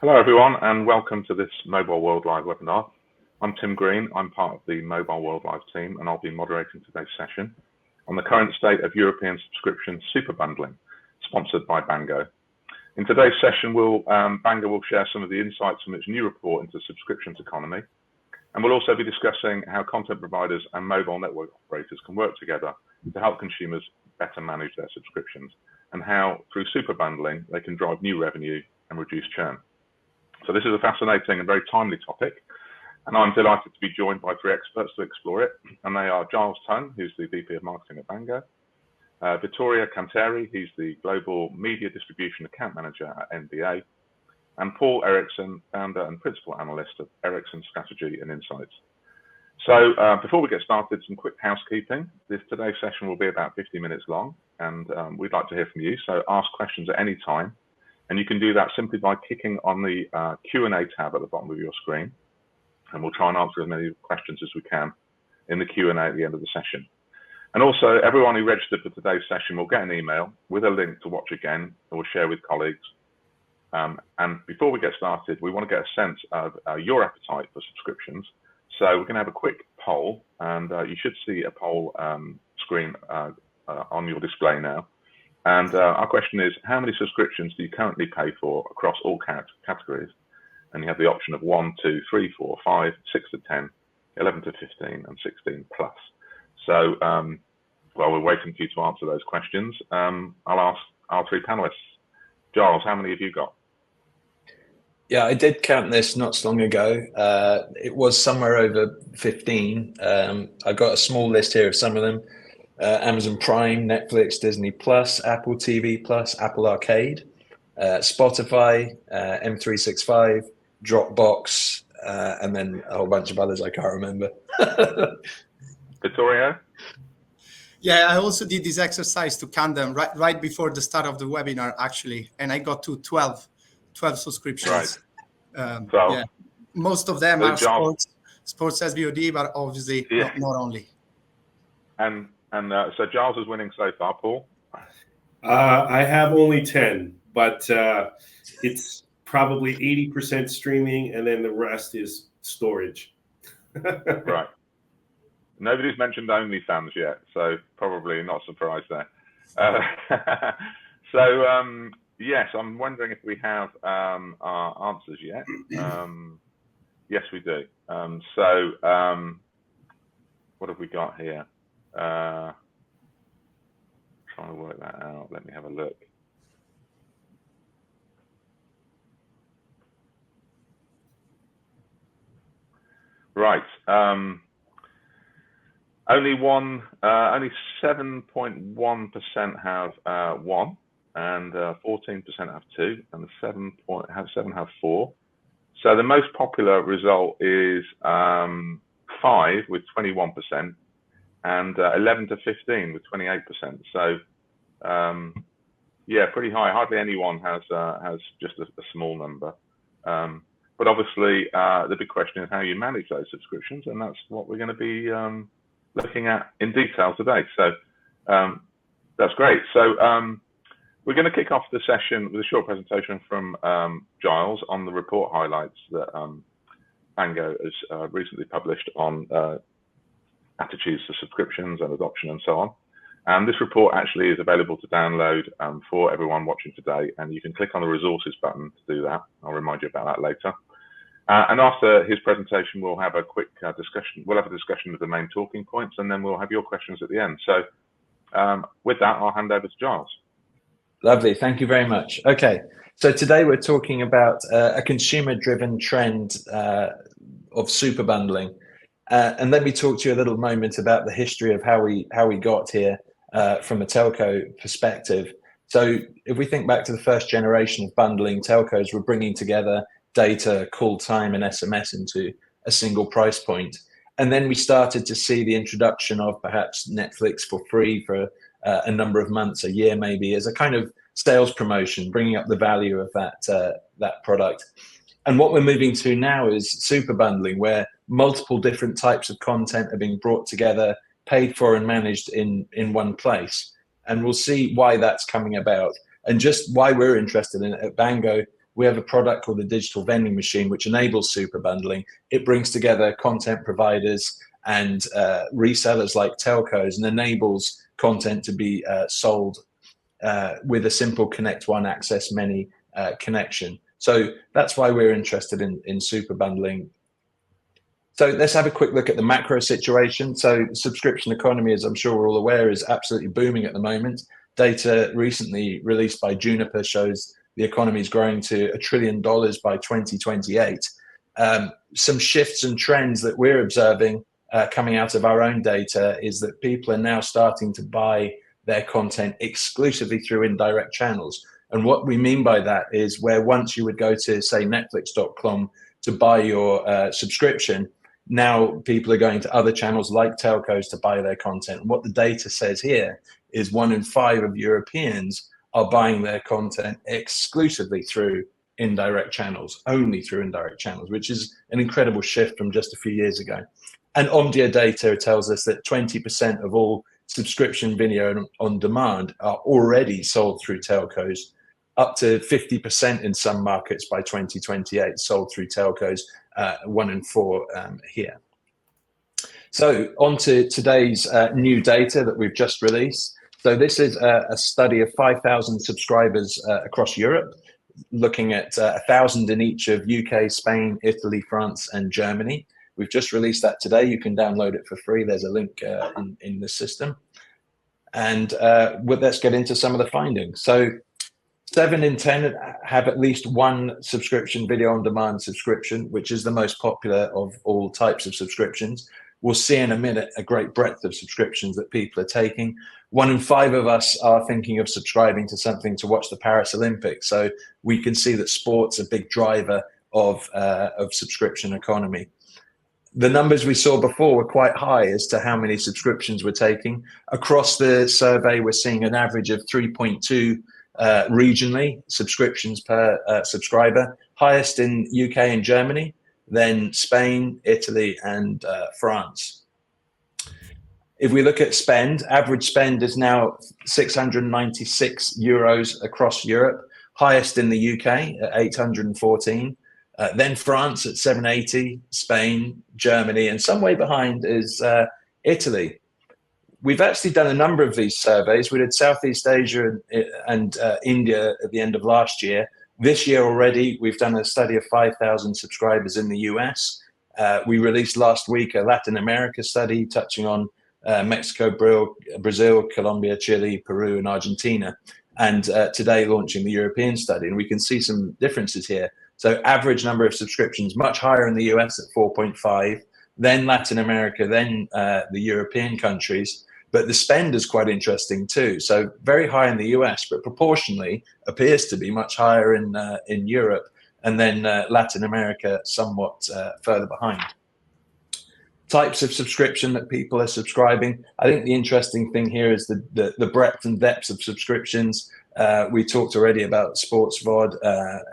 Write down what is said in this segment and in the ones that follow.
Hello everyone and welcome to this Mobile World Live webinar. I'm Tim Green, I'm part of the Mobile World Live team and I'll be moderating today's session on the current state of European subscription super bundling, sponsored by Bango. In today's session, Bango will share some of the insights from its new report into subscriptions economy, and we'll also be discussing how content providers and mobile network operators can work together to help consumers better manage their subscriptions, and how through super bundling they can drive new revenue and reduce churn. So this is a fascinating and very timely topic, and I'm delighted to be joined by three experts to explore it, and they are Giles Tongue, who's the VP of Marketing at Bango, Vittorio Canteri, he's the Global Media Distribution Account Manager at NBA, and Paul Eriksson, Founder and Principal Analyst of Eriksson Strategy and Insights. So before we get started, some quick housekeeping. Today's session will be about 50 minutes long, and we'd like to hear from you, so ask questions at any time. And you can do that simply by clicking on the Q&A tab at the bottom of your screen. And we'll try and answer as many questions as we can in the Q&A at the end of the session. And also, everyone who registered for today's session will get an email with a link to watch again, and we'll share with colleagues. And before we get started, we want to get a sense of your appetite for subscriptions. So we're going to have a quick poll, and you should see a poll screen on your display now. And our question is, how many subscriptions do you currently pay for across all categories? And you have the option of 1, 2, 3, 4, 5, 6 to 10, 11 to 15, and 16 plus. So while we're waiting for you to answer those questions, I'll ask our three panelists. Giles, how many have you got? Yeah, I did count this not so long ago. It was somewhere over 15. I got a small list here of some of them. Amazon Prime, Netflix, Disney Plus, Apple TV Plus, Apple Arcade, Spotify, M365, Dropbox, and then a whole bunch of others I can't remember. Vittorio? Yeah, I also did this exercise to count them right before the start of the webinar, actually, and I got to 12 subscriptions. Right. Yeah. Most of them are sports SVOD, but obviously not only. And so Giles is winning so far. Paul? I have only 10, but it's probably 80% streaming, and then the rest is storage. Right. Nobody's mentioned OnlyFans yet, so probably not surprised there. Yes, I'm wondering if we have our answers yet. Yes, we do. What have we got here? Trying to work that out. Let me have a look. Right. Only 7.1% have 1, and 14% have 2, and 7 have 4. So the most popular result is 5 with 21%. And 11 to 15 with 28%. So, yeah, pretty high. Hardly anyone has just a small number. But obviously, the big question is how you manage those subscriptions, and that's what we're going to be looking at in detail today. So that's great. So we're going to kick off the session with a short presentation from Giles on the report highlights that Bango has recently published on attitudes to subscriptions and adoption and so on. And this report actually is available to download for everyone watching today, and you can click on the resources button to do that. I'll remind you about that later. And after his presentation, we'll have a quick discussion. We'll have a discussion of the main talking points, and then we'll have your questions at the end. So with that, I'll hand over to Giles. Lovely, thank you very much. Okay, so today we're talking about a consumer-driven trend of super bundling. And let me talk to you a little moment about the history of how we got here from a telco perspective. So if we think back to the first generation of bundling, telcos were bringing together data, call time, and SMS into a single price point. And then we started to see the introduction of perhaps Netflix for free for a number of months, a year maybe, as a kind of sales promotion, bringing up the value of that product. And what we're moving to now is super bundling, where multiple different types of content are being brought together, paid for and managed in one place. And we'll see why that's coming about and just why we're interested in it at Bango we have a product called the Digital Vending Machine, which enables super bundling. It brings together content providers and resellers like telcos and enables content to be sold with a simple Connect One, Access Many connection. So that's why we're interested in super bundling. So let's have a quick look at the macro situation. So the subscription economy, as I'm sure we're all aware, is absolutely booming at the moment. Data recently released by Juniper shows the economy is growing to $1 trillion by 2028. Some shifts and trends that we're observing coming out of our own data is that people are now starting to buy their content exclusively through indirect channels. And what we mean by that is where once you would go to, say, Netflix.com to buy your subscription, now people are going to other channels like telcos to buy their content. And what the data says here is 1 in 5 of Europeans are buying their content exclusively through indirect channels, only through indirect channels, which is an incredible shift from just a few years ago. And Omdia data tells us that 20% of all subscription video on demand are already sold through telcos, up to 50% in some markets by 2028 sold through telcos, 1 in 4 here. So on to today's new data that we've just released. So this is a study of 5,000 subscribers across Europe, looking at 1,000 in each of UK, Spain, Italy, France, and Germany. We've just released that today. You can download it for free. There's a link in the system. And let's get into some of the findings. So 7 in 10 have at least one subscription, video on demand subscription, which is the most popular of all types of subscriptions. We'll see in a minute a great breadth of subscriptions that people are taking. 1 in 5 of us are thinking of subscribing to something to watch the Paris Olympics. So we can see that sport's a big driver of subscription economy. The numbers we saw before were quite high as to how many subscriptions we're taking. Across the survey, we're seeing an average of 3.2 regionally subscriptions per subscriber, highest in UK and Germany, then Spain, Italy, and France. If we look at spend, average spend is now 696 euros across Europe, highest in the UK at 814. Then France at 780, Spain, Germany, and some way behind is Italy. We've actually done a number of these surveys. We did Southeast Asia and India at the end of last year. This year already, we've done a study of 5,000 subscribers in the US. We released last week a Latin America study touching on Mexico, Brazil, Colombia, Chile, Peru, and Argentina. And today launching the European study. And we can see some differences here. So average number of subscriptions much higher in the US at 4.5, then Latin America, then the European countries. But the spend is quite interesting too. So very high in the US, but proportionally appears to be much higher in Europe, and then Latin America somewhat further behind. Types of subscription that people are subscribing. I think the interesting thing here is the breadth and depth of subscriptions. We talked already about sports VOD,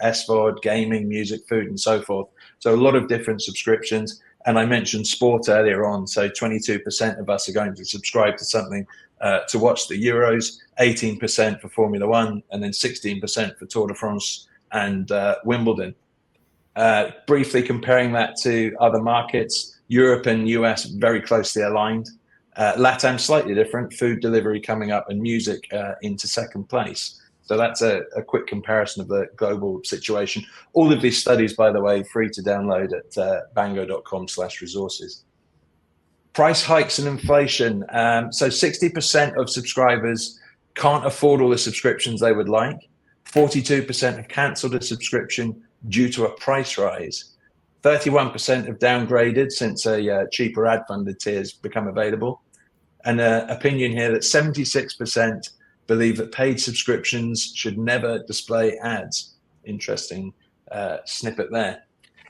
SVOD, gaming, music, food, and so forth. So a lot of different subscriptions. And I mentioned sport earlier on. So 22% of us are going to subscribe to something to watch the Euros, 18% for Formula One, and then 16% for Tour de France and Wimbledon. Briefly comparing that to other markets, Europe and US very closely aligned. LATAM slightly different, food delivery coming up and music into second place. So that's a quick comparison of the global situation. All of these studies, by the way, free to download at bango.com/resources. Price hikes and inflation. So 60% of subscribers can't afford all the subscriptions they would like. 42% have cancelled a subscription due to a price rise. 31% have downgraded since a cheaper ad-funded tiers become available. And an opinion here that 76% believe that paid subscriptions should never display ads. Interesting snippet there.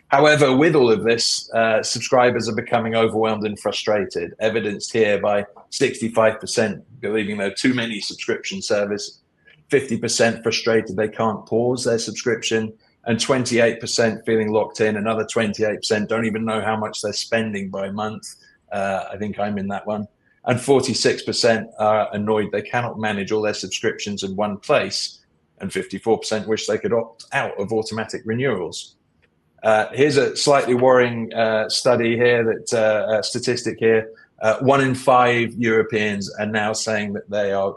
However, with all of this, subscribers are becoming overwhelmed and frustrated, evidenced here by 65% believing there are too many subscription services, 50% frustrated they can't pause their subscription, and 28% feeling locked in. Another 28% don't even know how much they're spending by month. I think I'm in that one. And 46% are annoyed they cannot manage all their subscriptions in one place. and 54% wish they could opt out of automatic renewals. Here's a slightly worrying study here, that statistic here. 1 in 5 Europeans are now saying that they are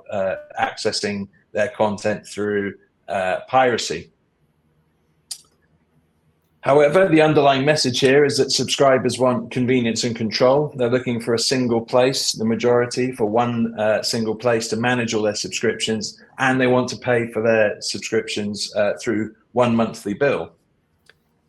accessing their content through piracy. However, the underlying message here is that subscribers want convenience and control. They're looking for a single place, the majority, for one single place to manage all their subscriptions, and they want to pay for their subscriptions through one monthly bill,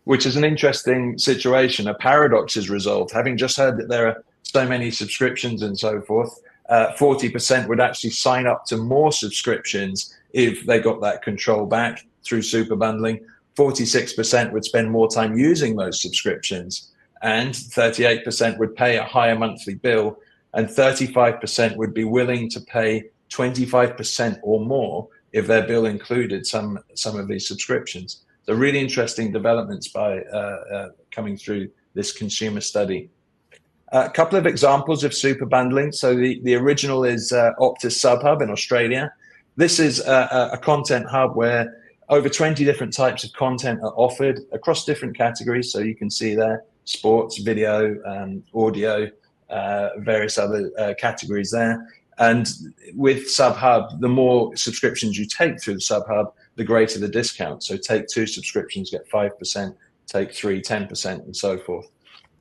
which is an interesting situation. A paradox is resolved. Having just heard that there are so many subscriptions and so forth, 40% would actually sign up to more subscriptions if they got that control back through super bundling. 46% would spend more time using those subscriptions, and 38% would pay a higher monthly bill, and 35% would be willing to pay 25% or more if their bill included some of these subscriptions. So really interesting developments by coming through this consumer study. A couple of examples of super bundling. So the original is Optus SubHub in Australia. This is a content hub where over 20 different types of content are offered across different categories. So you can see there, sports, video, audio, various other categories there. And with SubHub, the more subscriptions you take through the SubHub, the greater the discount. So take 2 subscriptions, get 5%, take 3, 10%, and so forth.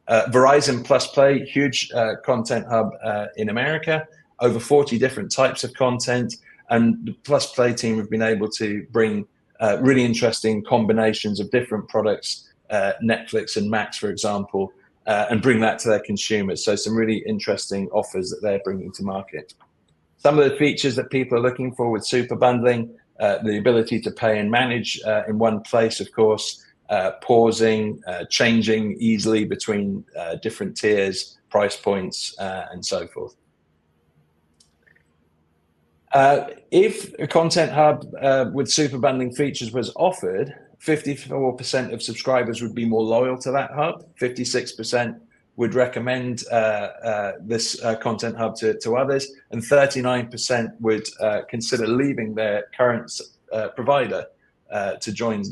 Verizon Plus Play, huge content hub in America, over 40 different types of content. And the Plus Play team have been able to bring really interesting combinations of different products, Netflix and Max, for example, and bring that to their consumers. So some really interesting offers that they're bringing to market. Some of the features that people are looking for with super bundling, the ability to pay and manage in one place, of course, pausing, changing easily between different tiers, price points, and so forth. If a content hub with super bundling features was offered, 54% of subscribers would be more loyal to that hub, 56% would recommend this content hub to others, and 39% would consider leaving their current provider to join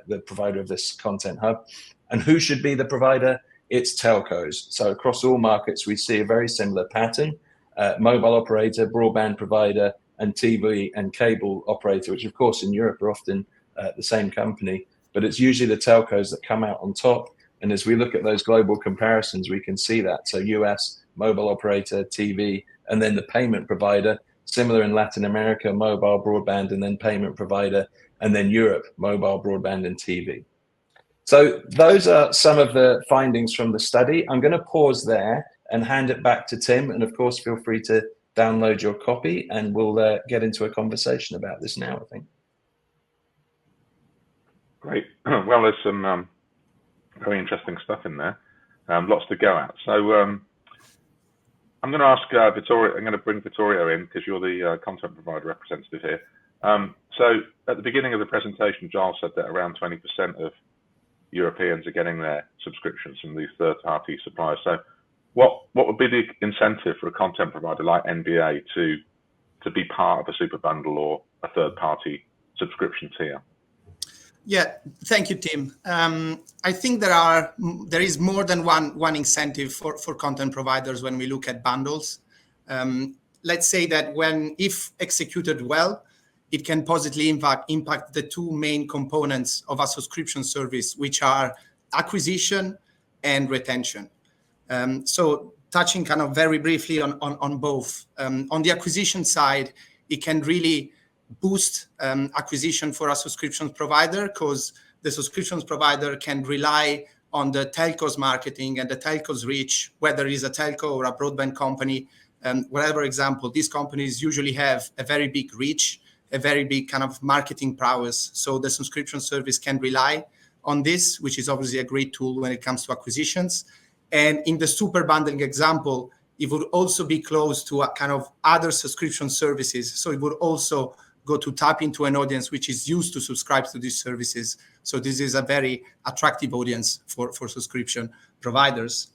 the provider of this content hub. And who should be the provider? It's telcos. So across all markets, we see a very similar pattern. Mobile operator, broadband provider, and TV and cable operator, which of course in Europe are often the same company, but it's usually the telcos that come out on top. And as we look at those global comparisons, we can see that. So US, mobile operator, TV, and then the payment provider, similar in Latin America, mobile broadband, and then payment provider, and then Europe, mobile broadband and TV. So those are some of the findings from the study. I'm going to pause there and hand it back to Tim. And of course, feel free to download your copy, and we'll get into a conversation about this now, I think. Great. Well, there's some very interesting stuff in there. Lots to go at. So I'm going to ask Vittorio, I'm going to bring Vittorio in because you're the content provider representative here. So at the beginning of the presentation, Giles said that around 20% of Europeans are getting their subscriptions from these third-party suppliers. So what would be the incentive for a content provider like NBA to be part of a super bundle or a third-party subscription tier? Yeah, thank you, Tim. I think there is more than one incentive for content providers when we look at bundles. Let's say that if executed well, it can positively impact the 2 main components of a subscription service, which are acquisition and retention. So touching kind of very briefly on both. On the acquisition side, it can really boost acquisition for a subscription provider, because the subscription provider can rely on the telco's marketing and the telco's reach, whether it is a telco or a broadband company. Whatever example, these companies usually have a very big reach, a very big kind of marketing prowess. So the subscription service can rely on this, which is obviously a great tool when it comes to acquisitions. And in the super bundling example, it would also be close to a kind of other subscription services. So it would also go to tap into an audience which is used to subscribe to these services. So this is a very attractive audience for subscription providers.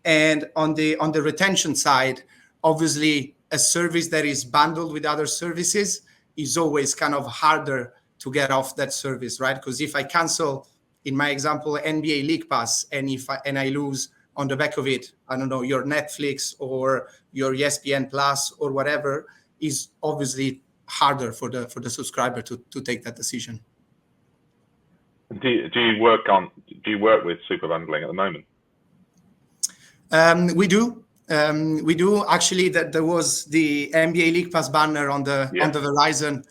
And on the retention side, obviously a service that is bundled with other services is always kind of harder to get off that service, right? Because if I cancel, in my example, NBA League Pass, and I lose on the back of it, I don't know, your Netflix or your ESPN Plus or whatever, is obviously harder for the subscriber to take that decision. Do you work with super bundling at the moment? We do. Actually. That there was the NBA League Pass banner on the Verizon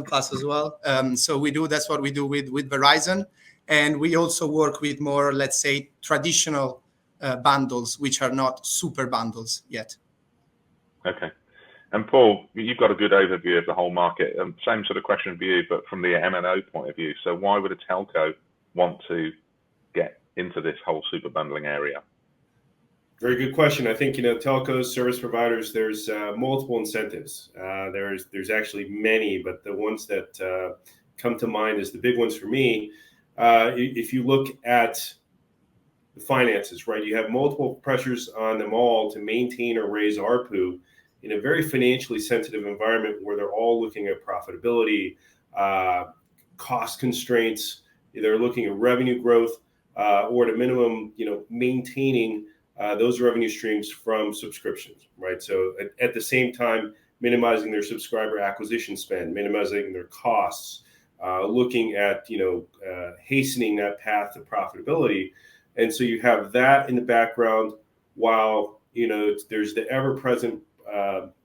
Plus as well. So we do. That's what we do with Verizon, and we also work with more, let's say, traditional bundles, which are not super bundles yet. Okay. And Paul, you've got a good overview of the whole market. Same sort of question for you, but from the MNO point of view. So why would a telco want to get into this whole super bundling area? Very good question. I think, telcos, service providers, there's multiple incentives. There's actually many, but the ones that come to mind as the big ones for me, if you look at the finances, right, you have multiple pressures on them all to maintain or raise ARPU in a very financially sensitive environment where they're all looking at profitability, cost constraints. They're looking at revenue growth, or at a minimum, maintaining those revenue streams from subscriptions, right? So at the same time, minimizing their subscriber acquisition spend, minimizing their costs, looking at, hastening that path to profitability. And so you have that in the background while, there's the ever-present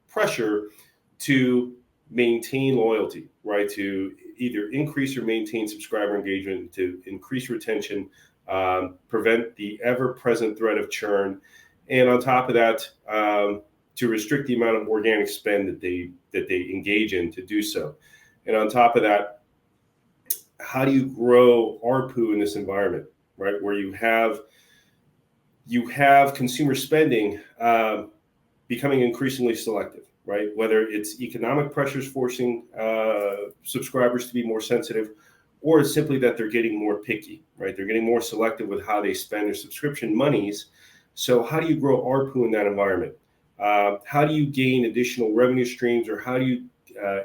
pressure to maintain loyalty, right? To either increase or maintain subscriber engagement, to increase retention, prevent the ever-present threat of churn, and on top of that, to restrict the amount of organic spend that they engage in to do so. And on top of that, how do you grow ARPU in this environment, right? Where you have consumer spending becoming increasingly selective, right? Whether it's economic pressures forcing subscribers to be more sensitive, or it's simply that they're getting more picky, right? They're getting more selective with how they spend their subscription monies. So how do you grow ARPU in that environment? How do you gain additional revenue streams, or how do you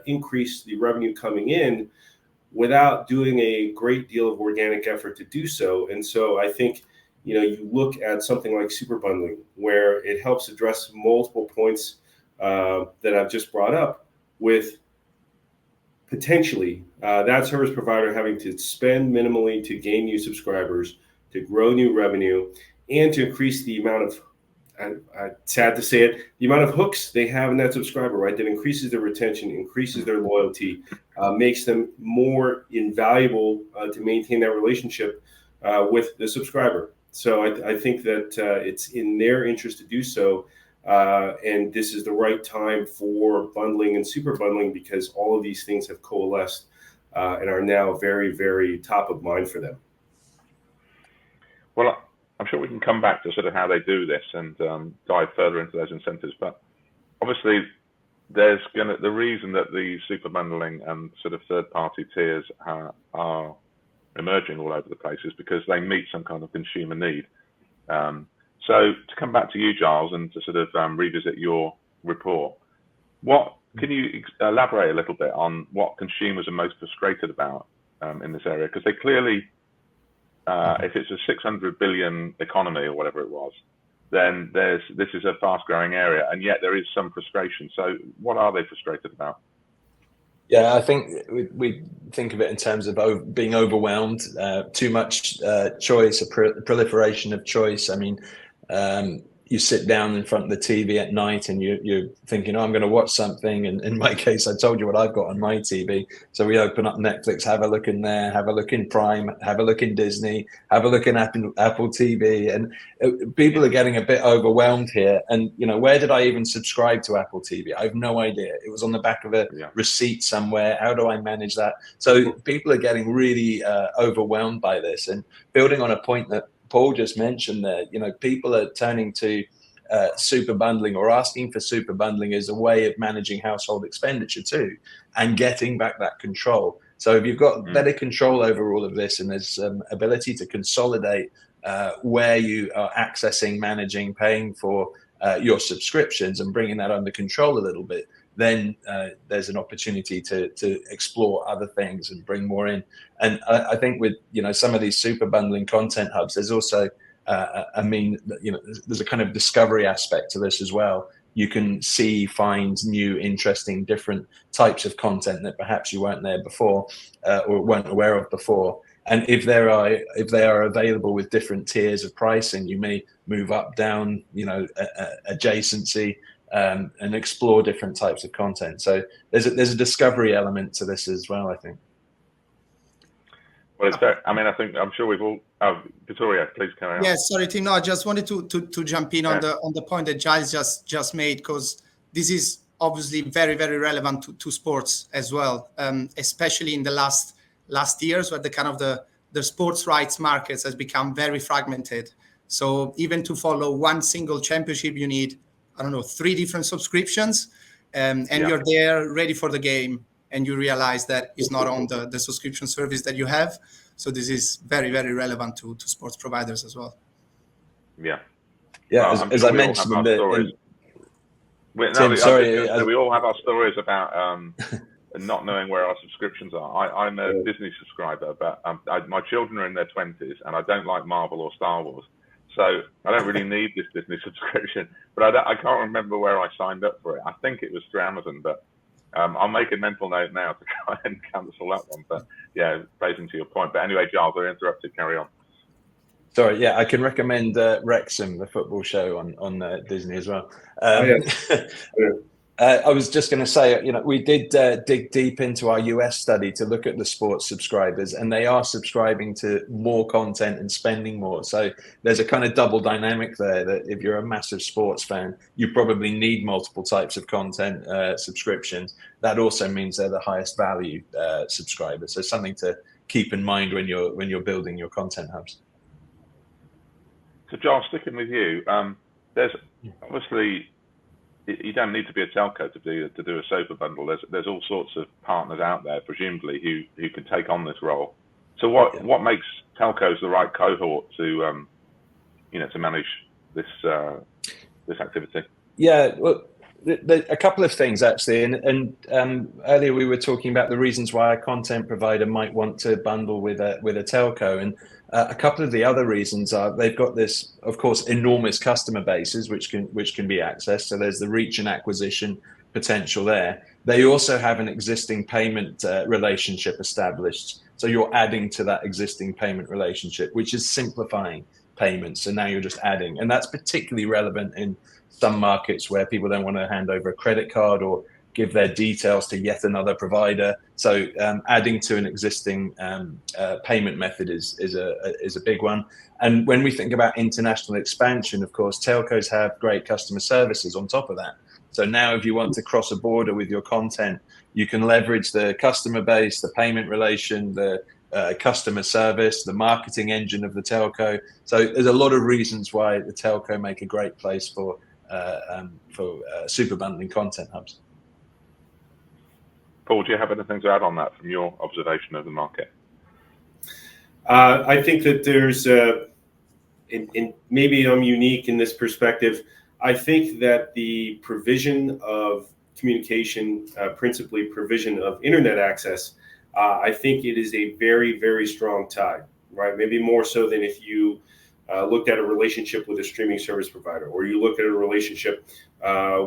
increase the revenue coming in without doing a great deal of organic effort to do so? And so I think, you look at something like super bundling, where it helps address multiple points that I've just brought up, with potentially that service provider having to spend minimally to gain new subscribers, to grow new revenue, and to increase the amount of, sad to say it, the amount of hooks they have in that subscriber, right? That increases their retention, increases their loyalty, makes them more invaluable to maintain that relationship with the subscriber. So I think that it's in their interest to do so. And this is the right time for bundling and super bundling, because all of these things have coalesced and are now very, very top of mind for them. Well, I'm sure we can come back to sort of how they do this and dive further into those incentives. But obviously, the reason that the super bundling and sort of third-party tiers are emerging all over the place is because they meet some kind of consumer need. So to come back to you, Giles, and to sort of revisit your report, can you elaborate a little bit on what consumers are most frustrated about in this area? Because they clearly, if it's a 600 billion economy or whatever it was, then this is a fast-growing area, and yet there is some frustration. So what are they frustrated about? Yeah, I think we think of it in terms of being overwhelmed, too much choice, a proliferation of choice. I mean, you sit down in front of the TV at night and you're thinking, oh, I'm going to watch something. And in my case, I told you what I've got on my TV. So we open up Netflix, have a look in there, have a look in Prime, have a look in Disney, have a look in Apple TV. And people are getting a bit overwhelmed here. And, where did I even subscribe to Apple TV? I have no idea. It was on the back of a receipt somewhere. How do I manage that? So people are getting really overwhelmed by this. And building on a point that Paul just mentioned there, people are turning to super bundling, or asking for super bundling as a way of managing household expenditure too, and getting back that control. So if you've got better control over all of this, and there's ability to consolidate where you are accessing, managing, paying for your subscriptions, and bringing that under control a little bit, then there's an opportunity to explore other things and bring more in. And I think with some of these super bundling content hubs, there's also there's a kind of discovery aspect to this as well. You can find new, interesting, different types of content that perhaps you weren't there before or weren't aware of before. And if they are available with different tiers of pricing, you may move up, down, adjacency, and explore different types of content. So there's a discovery element to this as well, I think. Well, I'm sure we've all. Vittorio, please carry on. Yes, sorry, Tim. No, I just wanted to jump in on the point that Giles just made, because this is obviously very, very relevant to sports as well, especially in the last years, where the sports rights markets has become very fragmented. So even to follow one single championship, you need 3 different subscriptions, and you're there ready for the game, and you realize that it's not on the subscription service that you have. So this is very, very relevant to sports providers as well. Yeah. Yeah, as I mentioned, we all have our stories about not knowing where our subscriptions are. I'm a Disney subscriber, but my children are in their 20s, and I don't like Marvel or Star Wars. So I don't really need this Disney subscription, but I can't remember where I signed up for it. I think it was through Amazon, but I'll make a mental note now to try and cancel that one. But yeah, basing to your point. But anyway, Giles, I interrupted. Carry on. Sorry, yeah, I can recommend Wrexham, the football show on Disney as well. I was just going to say, we did dig deep into our US study to look at the sports subscribers, and they are subscribing to more content and spending more. So there's a kind of double dynamic there, that if you're a massive sports fan, you probably need multiple types of content subscriptions. That also means they're the highest value subscribers. So something to keep in mind when you're building your content hubs. So Giles, sticking with you, there's obviously, you don't need to be a telco to do a super bundle. There's all sorts of partners out there, presumably, who can take on this role. So what makes telcos the right cohort to manage this activity? Yeah, well, a couple of things actually, and earlier we were talking about the reasons why a content provider might want to bundle with a telco, and a couple of the other reasons are they've got this, of course, enormous customer bases which can be accessed. So there's the reach and acquisition potential there. They also have an existing payment relationship established. So you're adding to that existing payment relationship, which is simplifying payments. So now you're just adding, and that's particularly relevant in some markets where people don't want to hand over a credit card or give their details to yet another provider. So adding to an existing payment method is a big one. And when we think about international expansion, of course, telcos have great customer services on top of that. So now if you want to cross a border with your content, you can leverage the customer base, the payment relation, the customer service, the marketing engine of the telco. So there's a lot of reasons why the telco make a great place for super bundling content hubs. Paul, do you have anything to add on that from your observation of the market? I think that there's, maybe I'm unique in this perspective. I think that the provision of communication, principally provision of internet access, I think it is a very, very strong tie, right? Maybe more so than if you looked at a relationship with a streaming service provider, or you look at a relationship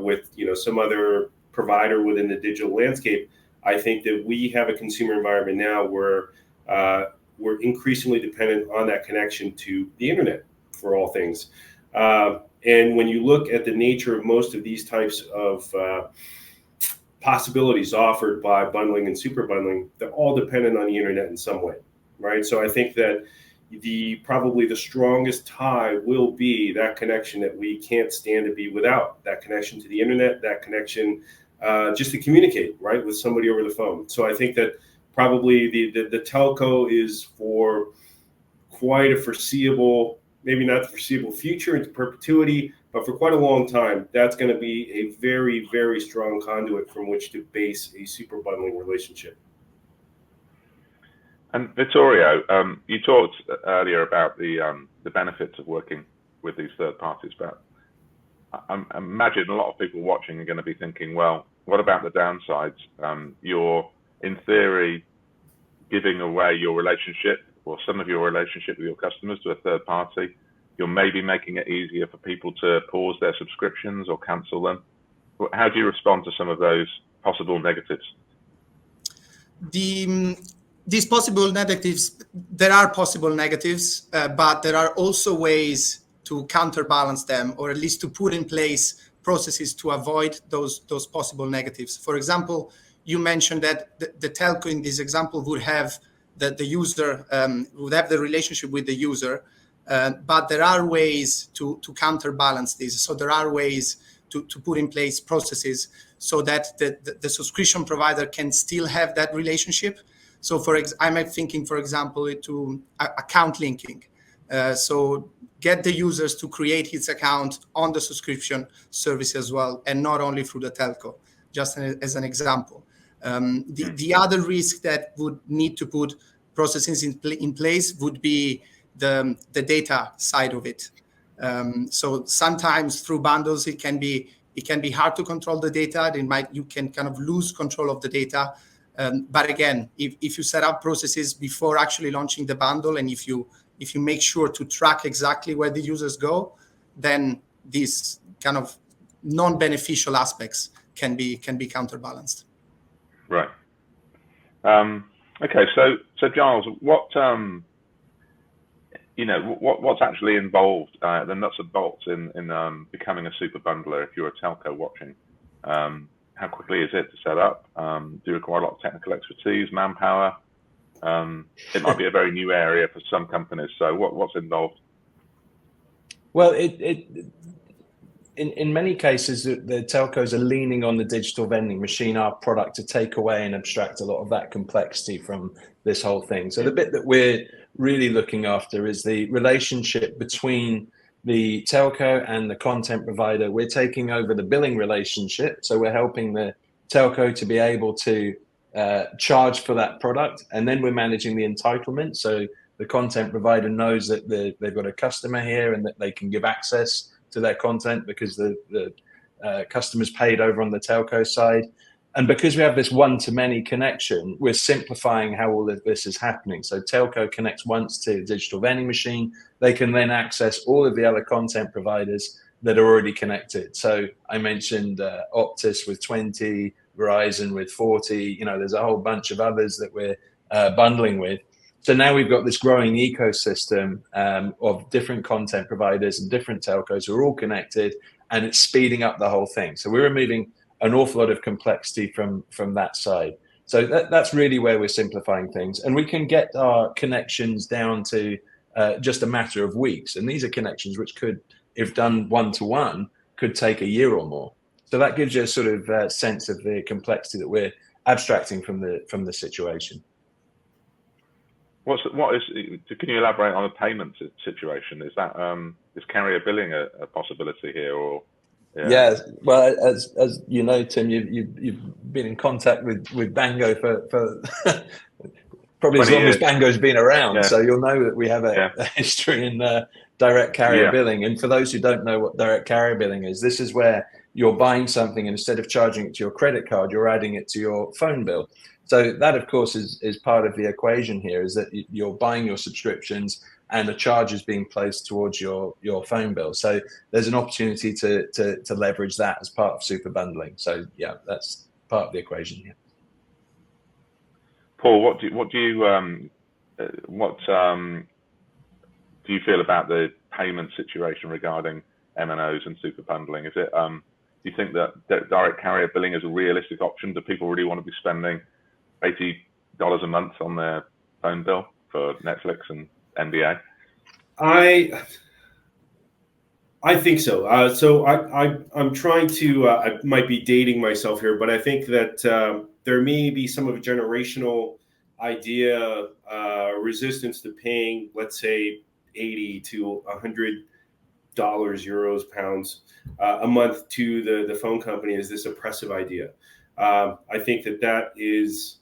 with some other provider within the digital landscape. I think that we have a consumer environment now where we're increasingly dependent on that connection to the internet for all things. And when you look at the nature of most of these types of possibilities offered by bundling and super bundling, they're all dependent on the internet in some way, right? So I think that probably the strongest tie will be that connection that we can't stand to be without, that connection to the internet, that connection just to communicate, right, with somebody over the phone. So I think that probably the telco is for quite a foreseeable, maybe not the foreseeable future into perpetuity, but for quite a long time, that's going to be a very, very strong conduit from which to base a super bundling relationship. And Vittorio, you talked earlier about the benefits of working with these third parties, but I imagine a lot of people watching are going to be thinking, well, what about the downsides? You're, in theory, giving away your relationship or some of your relationship with your customers to a third party. You're maybe making it easier for people to pause their subscriptions or cancel them. How do you respond to some of those possible negatives? These possible negatives, there are possible negatives, but there are also ways to counterbalance them, or at least to put in place processes to avoid those possible negatives. For example, you mentioned that the telco in this example would have the user, would have the relationship with the user, but there are ways to counterbalance this. So there are ways to put in place processes so that the subscription provider can still have that relationship. So I'm thinking, for example, to account linking. So get the users to create his account on the subscription service as well, and not only through the telco, just as an example. The other risk that would need to put processes in place would be the data side of it. So sometimes through bundles, it can be hard to control the data. You can kind of lose control of the data. But again, if you set up processes before actually launching the bundle, and if you make sure to track exactly where the users go, then these kind of non-beneficial aspects can be counterbalanced. Right. Okay. So Giles, what's actually involved, the nuts and bolts in becoming a super bundler? If you're a telco watching, how quickly is it to set up? Do you require a lot of technical expertise, manpower? It might be a very new area for some companies. So what's involved? Well, in many cases, the telcos are leaning on the digital vending machine, our product, to take away and abstract a lot of that complexity from this whole thing. So the bit that we're really looking after is the relationship between the telco and the content provider. We're taking over the billing relationship. So we're helping the telco to be able to charge for that product. And then we're managing the entitlement. So the content provider knows that they've got a customer here and that they can give access to their content because the customer's paid over on the telco side. And because we have this one-to-many connection, we're simplifying how all of this is happening. So telco connects once to the digital vending machine. They can then access all of the other content providers that are already connected. So I mentioned Optus with 20, Verizon with 40. There's a whole bunch of others that we're bundling with. So now we've got this growing ecosystem of different content providers and different telcos who are all connected, and it's speeding up the whole thing. So we're removing an awful lot of complexity from that side. So that's really where we're simplifying things. And we can get our connections down to just a matter of weeks. And these are connections which could, if done one-to-one, could take a year or more. So that gives you a sort of sense of the complexity that we're abstracting from the situation. Can you elaborate on the payment situation? Is that is carrier billing a possibility here, or? Yeah. Well, as you know, Tim, you've been in contact with Bango for probably as long as Bango's been around. Yeah. So you'll know that we have a history in direct carrier billing. And for those who don't know what direct carrier billing is, this is where you're buying something, and instead of charging it to your credit card, you're adding it to your phone bill. So that, of course, is part of the equation here, is that you're buying your subscriptions and the charge is being placed towards your phone bill. So there's an opportunity to leverage that as part of super bundling. So yeah, that's part of the equation here. Paul, what do you feel about the payment situation regarding MNOs and super bundling? Is it do you think that direct carrier billing is a realistic option? Do people really want to be spending $80 a month on their phone bill for Netflix and NBA? I think so. I'm trying to. I might be dating myself here, but I think that there may be some of a generational idea resistance to paying, let's say, $80 to $100, euros, pounds a month to the phone company is this oppressive idea. I think that is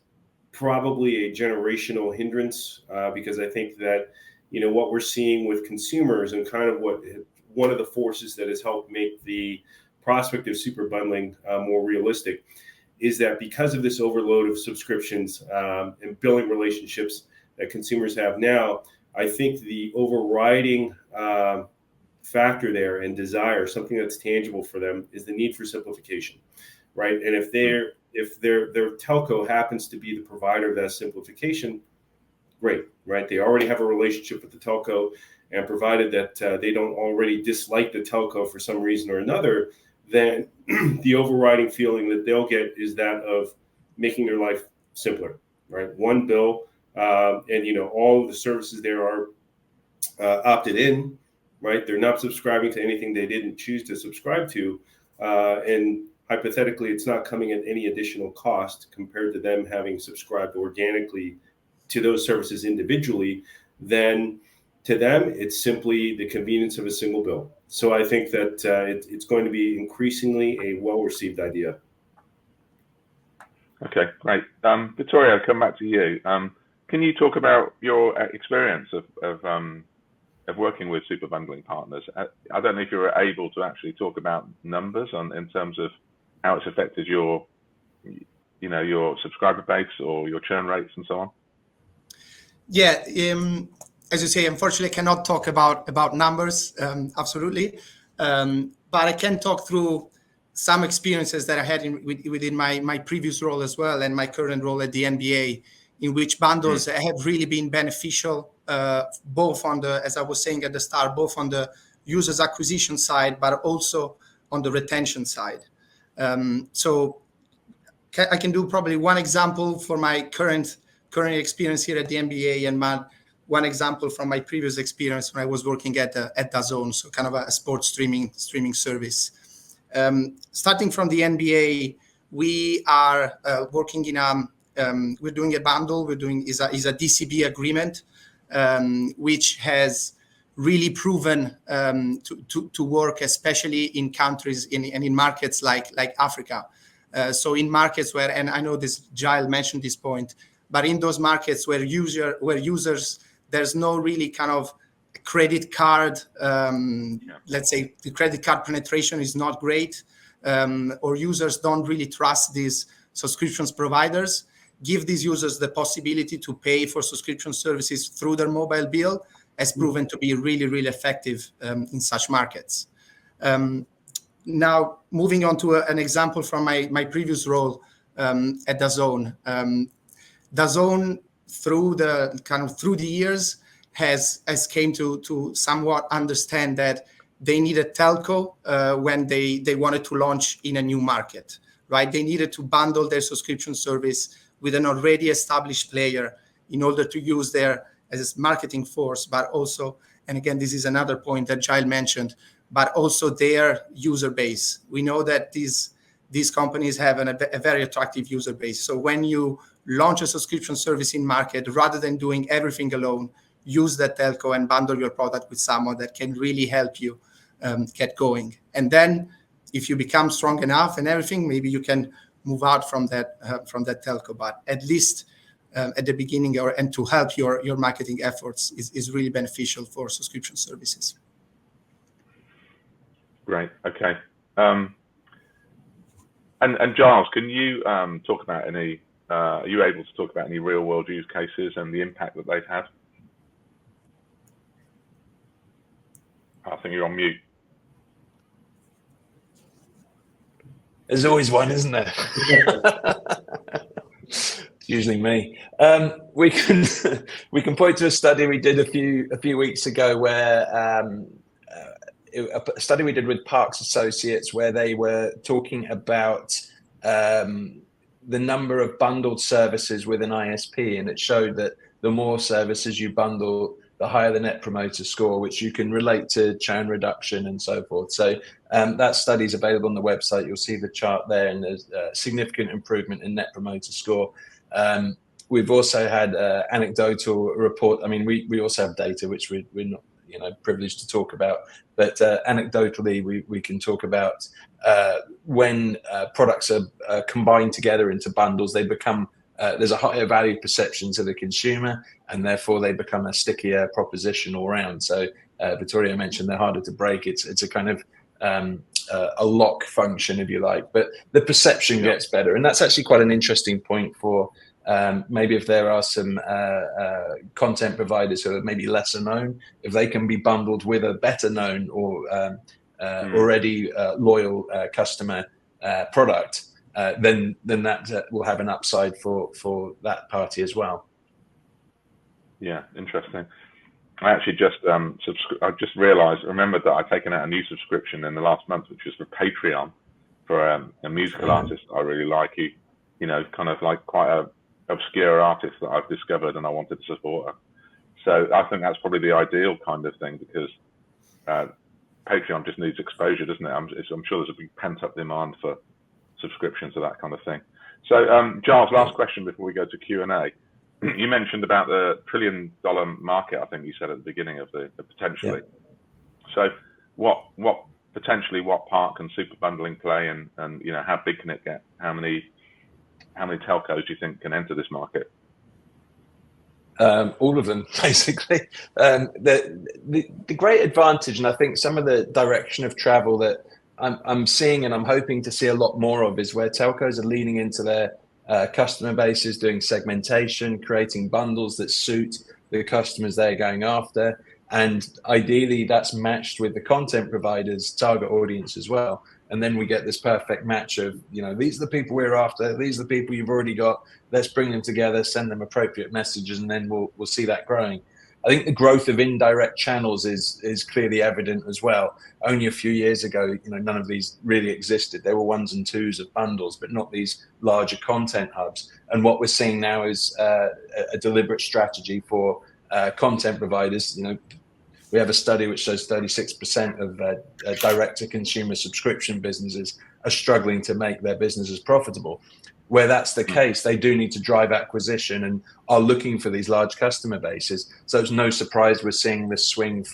probably a generational hindrance because I think that what we're seeing with consumers and kind of one of the forces that has helped make the prospect of super bundling more realistic is that because of this overload of subscriptions and billing relationships that consumers have now, I think the overriding factor there and desire, something that's tangible for them, is the need for simplification, right? And if their telco happens to be the provider of that simplification, great, right? They already have a relationship with the telco, and provided that they don't already dislike the telco for some reason or another, then the overriding feeling that they'll get is that of making their life simpler, right? One bill, and all of the services there are opted in, right? They're not subscribing to anything they didn't choose to subscribe to, and hypothetically, it's not coming at any additional cost compared to them having subscribed organically to those services individually. Then to them, it's simply the convenience of a single bill. So I think that it's going to be increasingly a well-received idea. Okay, great. Vittorio, I'll come back to you. Can you talk about your experience of working with super bundling partners? I don't know if you were able to actually talk about numbers in terms of how it's affected your subscriber base or your churn rates and so on. Yeah, as you say, unfortunately, I cannot talk about numbers, absolutely. But I can talk through some experiences that I had within my previous role as well, and my current role at the NBA, in which bundles have really been beneficial, both on the, as I was saying at the start, both on the users acquisition side, but also on the retention side. So I can do probably one example for my current experience here at the NBA, and one example from my previous experience when I was working at DAZN, so kind of a sports streaming service. Starting from the NBA, we are working we're doing a bundle. Is a DCB agreement, which has really proven to work, especially in countries and in markets like Africa. So in markets where, and I know Giles mentioned this point, but in those markets where users, there's no really kind of credit card, let's say the credit card penetration is not great, or users don't really trust these subscriptions providers, give these users the possibility to pay for subscription services through their mobile bill has proven to be really, really effective in such markets. Now, moving on to an example from my previous role at DAZN. DAZN, through the years, has came to somewhat understand that they needed telco when they wanted to launch in a new market, right? They needed to bundle their subscription service with an already established player in order to use their as a marketing force, but also, and again, this is another point that Giles mentioned, but also their user base. We know that these companies have a very attractive user base. So when you launch a subscription service in market, rather than doing everything alone, use that telco and bundle your product with someone that can really help you get going. And then if you become strong enough and everything, maybe you can move out from that telco. But at least at the beginning, and to help your marketing efforts is really beneficial for subscription services. Great. Okay. And Giles, can you talk about any? Are you able to talk about any real world use cases and the impact that they've had? I think you're on mute. There's always one, isn't there? It's usually me. We can point to a study we did a few weeks ago where a study we did with Parks Associates, where they were talking about the number of bundled services with an ISP, and it showed that the more services you bundle, the higher the net promoter score, which you can relate to churn reduction and so forth. So that study is available on the website. You'll see the chart there, and there's a significant improvement in net promoter score. We've also had anecdotal report. I mean, we also have data which we're not privileged to talk about, but anecdotally we can talk about when products are combined together into bundles, they become there's a higher value perception to the consumer, and therefore they become a stickier proposition all round. So Vittorio mentioned they're harder to break. It's a kind of a lock function, if you like, but the perception gets better. And that's actually quite an interesting point for maybe if there are some content providers who are maybe lesser known, if they can be bundled with a better known or already loyal customer product, then that will have an upside for that party as well. Yeah, interesting. I actually just remembered that I've taken out a new subscription in the last month, which was for Patreon, for a musical artist I really like, who, kind of like quite a obscure artist that I've discovered, and I wanted to support her. So I think that's probably the ideal kind of thing, because Patreon just needs exposure, doesn't it? I'm sure there's a big pent-up demand for subscriptions to that kind of thing. So Giles, last question before we go to Q&A. You mentioned about the $1 trillion market, I think you said at the beginning of the potentially. Yeah. So what part can super bundling play, and how big can it get? How many telcos do you think can enter this market? All of them, basically. The great advantage, and I think some of the direction of travel that I'm seeing and I'm hoping to see a lot more of, is where telcos are leaning into their customer bases, doing segmentation, creating bundles that suit the customers they're going after. And ideally, that's matched with the content provider's target audience as well. And then we get this perfect match of, these are the people we're after, these are the people you've already got, let's bring them together, send them appropriate messages, and then we'll see that growing. I think the growth of indirect channels is clearly evident as well. Only a few years ago, none of these really existed. There were ones and twos of bundles, but not these larger content hubs. And what we're seeing now is a deliberate strategy for content providers. We have a study which shows 36% of direct-to-consumer subscription businesses are struggling to make their businesses profitable. Where that's the case, they do need to drive acquisition and are looking for these large customer bases. So it's no surprise we're seeing this swing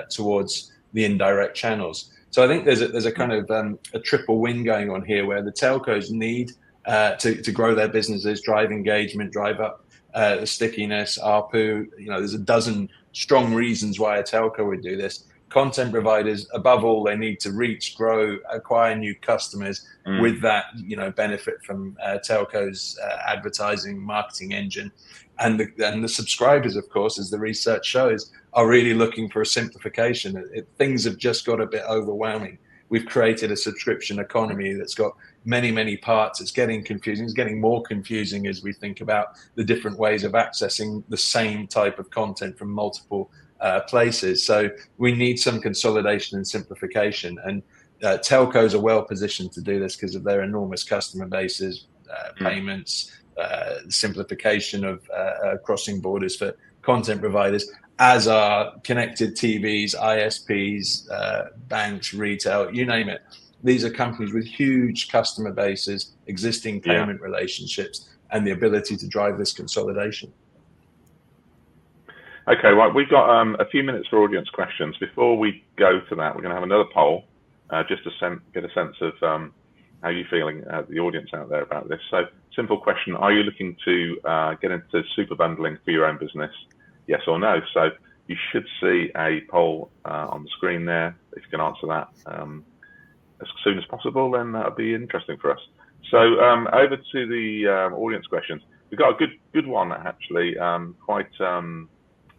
towards the indirect channels. So I think there's a kind of a triple win going on here, where the telcos need to grow their businesses, drive engagement, drive up the stickiness, ARPU. There's a dozen strong reasons why a telco would do this. Content providers, above all, they need to reach, grow, acquire new customers. With that, benefit from telcos' advertising marketing engine, and the subscribers, of course, as the research shows, are really looking for a simplification. Things have just got a bit overwhelming. We've created a subscription economy that's got many, many parts. It's getting confusing. It's getting more confusing as we think about the different ways of accessing the same type of content from multiple places. So we need some consolidation and simplification, and telcos are well positioned to do this because of their enormous customer bases, payments, simplification of crossing borders for content providers, as are connected TVs, ISPs, banks, retail, you name it. These are companies with huge customer bases, existing payment relationships, and the ability to drive this consolidation. Okay, right. We've got a few minutes for audience questions. Before we go to that, we're going to have another poll, just to get a sense of how you're feeling, the audience out there, about this. So, simple question: are you looking to get into super bundling for your own business? Yes or no? So you should see a poll on the screen there. If you can answer that as soon as possible, then that'll be interesting for us. So over to the audience questions. We've got a good one, actually, quite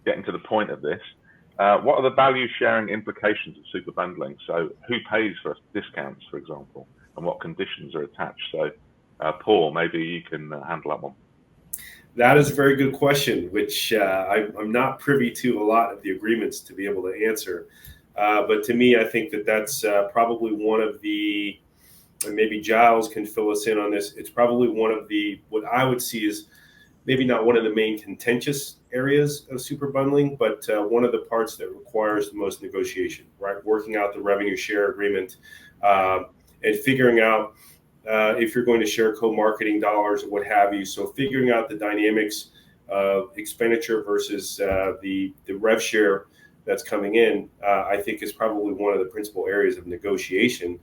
getting to the point of this. What are the value sharing implications of super bundling? So who pays for discounts, for example, and what conditions are attached? So Paul, maybe you can handle that one. That is a very good question, which I'm not privy to a lot of the agreements to be able to answer. But to me, I think that's probably one of the, and maybe Giles can fill us in on this, it's probably one of the, what I would see is maybe not one of the main contentious areas of super bundling, but one of the parts that requires the most negotiation, right? Working out the revenue share agreement and figuring out if you're going to share co-marketing dollars or what have you. So figuring out the dynamics of expenditure versus the rev share that's coming in, I think is probably one of the principal areas of negotiation.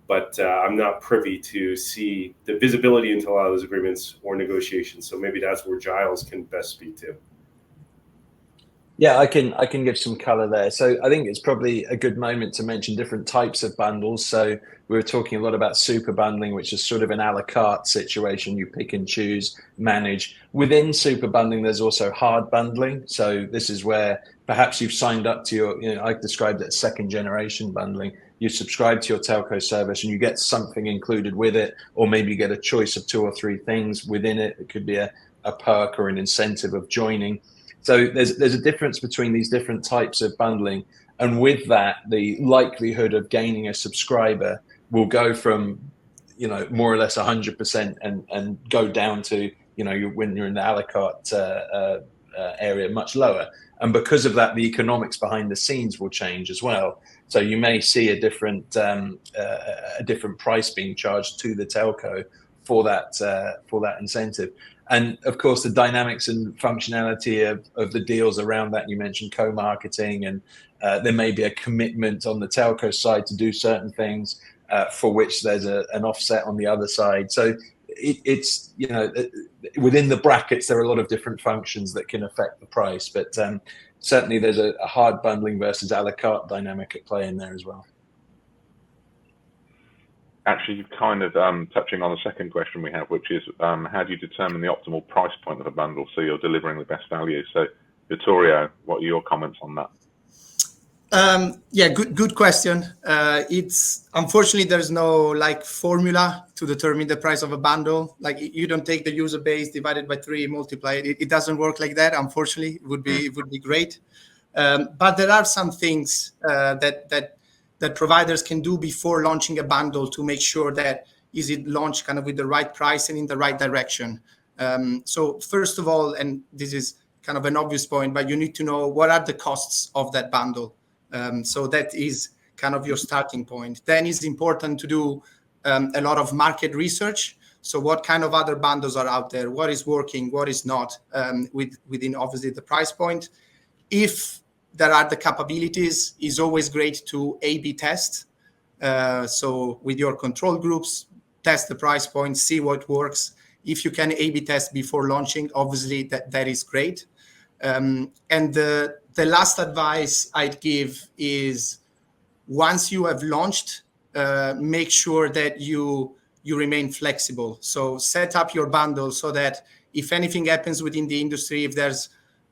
But I'm not privy to see the visibility into a lot of those agreements or negotiations. So maybe that's where Giles can best speak to. Yeah, I can give some color there. So I think it's probably a good moment to mention different types of bundles. So we were talking a lot about super bundling, which is sort of an a la carte situation. You pick and choose, manage. Within super bundling, there's also hard bundling. So this is where perhaps you've signed up to your, I described it as second generation bundling. You subscribe to your telco service and you get something included with it, or maybe you get a choice of 2 or 3 things within it. It could be a perk or an incentive of joining. So there's a difference between these different types of bundling, and with that, the likelihood of gaining a subscriber will go from, more or less 100% and go down to, when you're in the a la carte area, much lower. And because of that, the economics behind the scenes will change as well. So you may see a different price being charged to the telco for that incentive. And of course, the dynamics and functionality of the deals around that. You mentioned co-marketing, and there may be a commitment on the telco side to do certain things for which there's an offset on the other side. So it's within the brackets, there are a lot of different functions that can affect the price. But certainly there's a hard bundling versus a la carte dynamic at play in there as well. Actually, you're kind of touching on the second question we have, which is how do you determine the optimal price point of a bundle so you're delivering the best value? So, Vittorio, what are your comments on that? Good question. It's unfortunately there's no formula to determine the price of a bundle. You don't take the user base divided by 3, multiply it. It doesn't work like that. Unfortunately, it would be great. But there are some things that providers can do before launching a bundle to make sure that is it launched kind of with the right price and in the right direction. So first of all, and this is kind of an obvious point, but you need to know what are the costs of that bundle. So that is kind of your starting point. Then it's important to do a lot of market research. So what kind of other bundles are out there? What is working? What is not? Within obviously the price point. If there are the capabilities, is always great to A/B test. So with your control groups, test the price point, see what works. If you can A/B test before launching, obviously that is great. And the last advice I'd give is once you have launched, make sure that you remain flexible. So set up your bundle so that if anything happens within the industry, if there's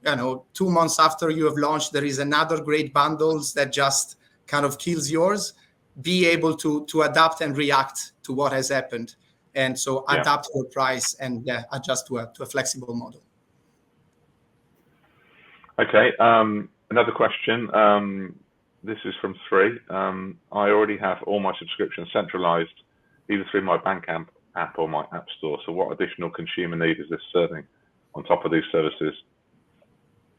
2 months after you have launched, there is another great bundles that just kind of kills yours, be able to adapt and react to what has happened. And so adapt your price and adjust to a flexible model. Okay, another question. This is from 3. I already have all my subscriptions centralized either through my bank app or my app store. So what additional consumer need is this serving on top of these services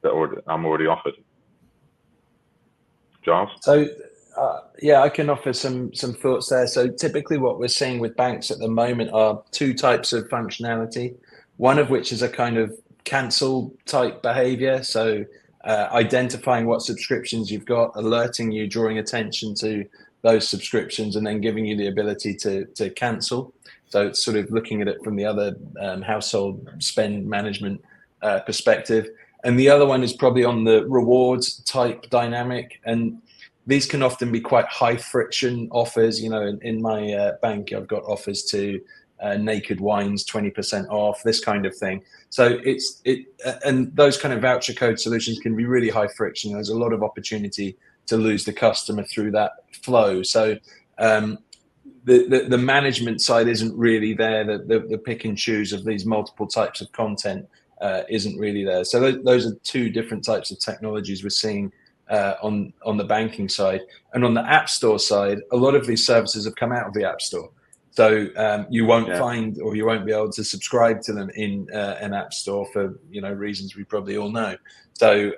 that I'm already offered? Giles? So I can offer some thoughts there. So typically what we're seeing with banks at the moment are 2 types of functionality, one of which is a kind of cancel type behavior. So identifying what subscriptions you've got, alerting you, drawing attention to those subscriptions, and then giving you the ability to cancel. So it's sort of looking at it from the other household spend management perspective. And the other one is probably on the rewards type dynamic. And these can often be quite high friction offers. In my bank, I've got offers to Naked Wines, 20% off, this kind of thing. So and those kind of voucher code solutions can be really high friction. There's a lot of opportunity to lose the customer through that flow. So the management side isn't really there. The pick and choose of these multiple types of content isn't really there. So those are 2 different types of technologies we're seeing on the banking side. And on the app store side, a lot of these services have come out of the app store. So you won't find, or you won't be able to subscribe to them in an app store for reasons we probably all know. So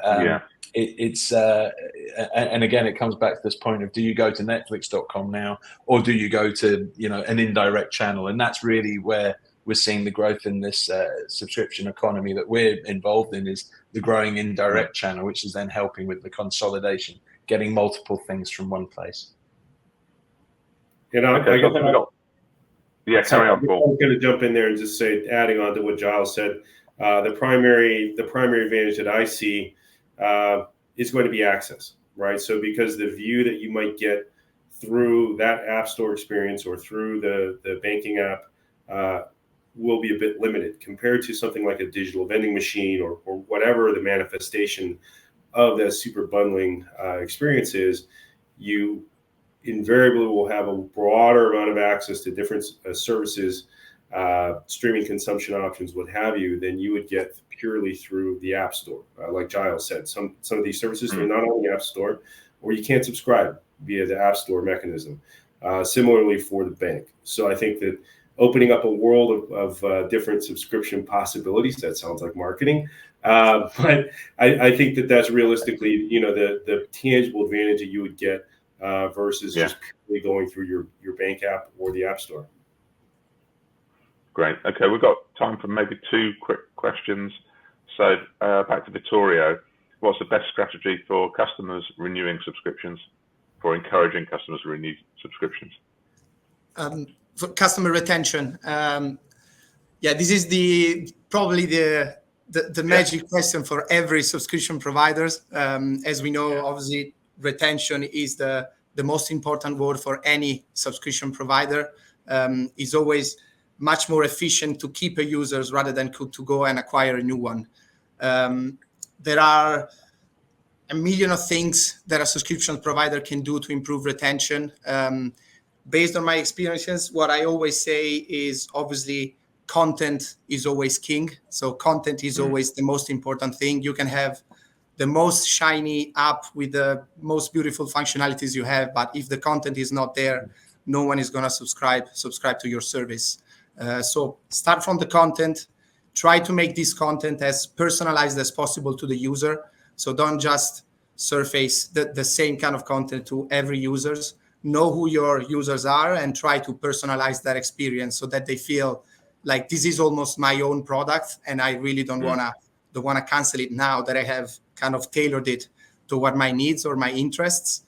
and again, it comes back to this point of, do you go to Netflix.com now, or do you go to an indirect channel? And that's really where we're seeing the growth in this subscription economy that we're involved in, is the growing indirect channel, which is then helping with the consolidation, getting multiple things from one place. Carry on, Paul. I'm going to jump in there and just say, adding on to what Giles said, the primary advantage that I see is going to be access, right? So because the view that you might get through that app store experience or through the banking app will be a bit limited compared to something like a digital vending machine or whatever the manifestation of that super bundling experience is. You invariably will have a broader amount of access to different services, streaming consumption options, what have you, than you would get purely through the App Store. Like Giles said, some of these services are not on the App Store, or you can't subscribe via the App Store mechanism. Similarly for the bank. So I think that opening up a world of different subscription possibilities, that sounds like marketing, but I think that that's realistically, the tangible advantage that you would get versus just purely going through your bank app or the App Store. Great. Okay, we've got time for maybe 2 quick questions. So back to Vittorio. What's the best strategy for customers renewing subscriptions, for encouraging customers to renew subscriptions? For customer retention, this is probably the magic question for every subscription providers. As we know, obviously, retention is the most important word for any subscription provider. It's always much more efficient to keep a users rather than to go and acquire a new one. There are a million of things that a subscription provider can do to improve retention. Based on my experiences, what I always say is obviously content is always king. So content is always the most important thing. You can have the most shiny app with the most beautiful functionalities you have, but if the content is not there, no one is going to subscribe to your service. So start from the content. Try to make this content as personalized as possible to the user. So don't just surface the same kind of content to every users. Know who your users are and try to personalize that experience so that they feel like this is almost my own product, and I really don't wanna cancel it now that I have kind of tailored it to what my needs or my interests.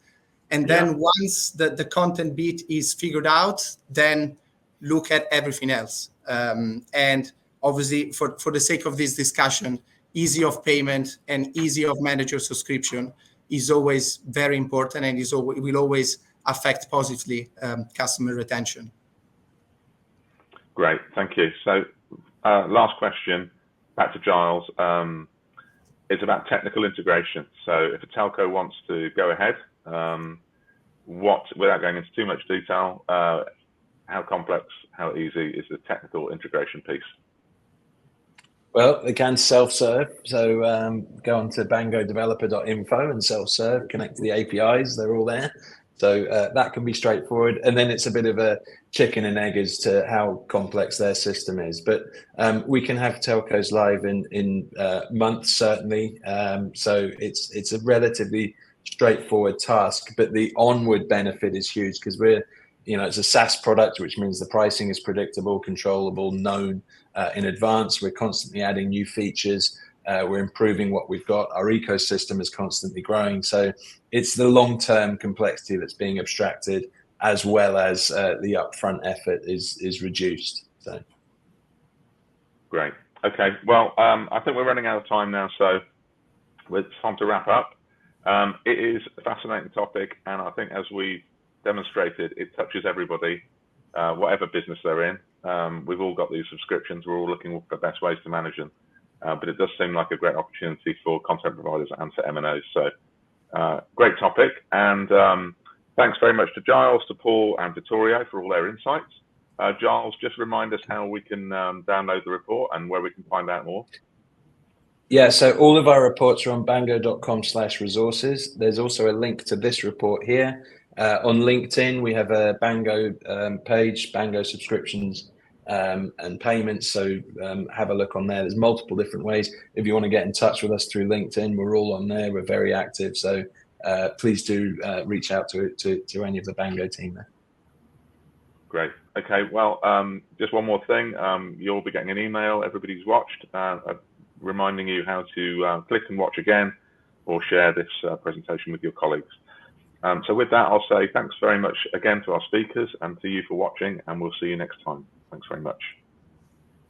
And then once the content bit is figured out, then look at everything else. And obviously, for the sake of this discussion, easy of payment and easy of manage your subscription is always very important, and will always affect positively customer retention. Great, thank you. So last question, back to Giles. It's about technical integration. So if a telco wants to go ahead, without going into too much detail, how complex, how easy is the technical integration piece? Well, they can self-serve. So go on to bangodeveloper.info and self-serve, connect to the APIs, they're all there. So that can be straightforward. And then it's a bit of a chicken and egg as to how complex their system is. But we can have telcos live in months, certainly. So it's a relatively straightforward task, but the onward benefit is huge because it's a SaaS product, which means the pricing is predictable, controllable, known in advance. We're constantly adding new features. We're improving what we've got. Our ecosystem is constantly growing. So it's the long-term complexity that's being abstracted, as well as the upfront effort is reduced. So. Great. Okay. Well, I think we're running out of time now, so it's time to wrap up. It is a fascinating topic, and I think as we demonstrated, it touches everybody, whatever business they're in. We've all got these subscriptions. We're all looking for best ways to manage them. But it does seem like a great opportunity for content providers and for MNOs. So great topic. And thanks very much to Giles, to Paul and Vittorio for all their insights. Giles, just remind us how we can download the report and where we can find out more. Yeah, so all of our reports are on bango.com/resources. There's also a link to this report here. On LinkedIn, we have a Bango page, Bango subscriptions and payments. So have a look on there. There's multiple different ways. If you want to get in touch with us through LinkedIn, we're all on there. We're very active. So please do reach out to any of the Bango team there. Great. Okay. Well, just one more thing. You'll be getting an email, everybody who's watched, reminding you how to click and watch again or share this presentation with your colleagues. So with that, I'll say thanks very much again to our speakers and to you for watching, and we'll see you next time. Thanks very much.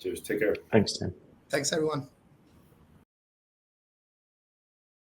Cheers. Take care. Thanks, Tim. Thanks, everyone.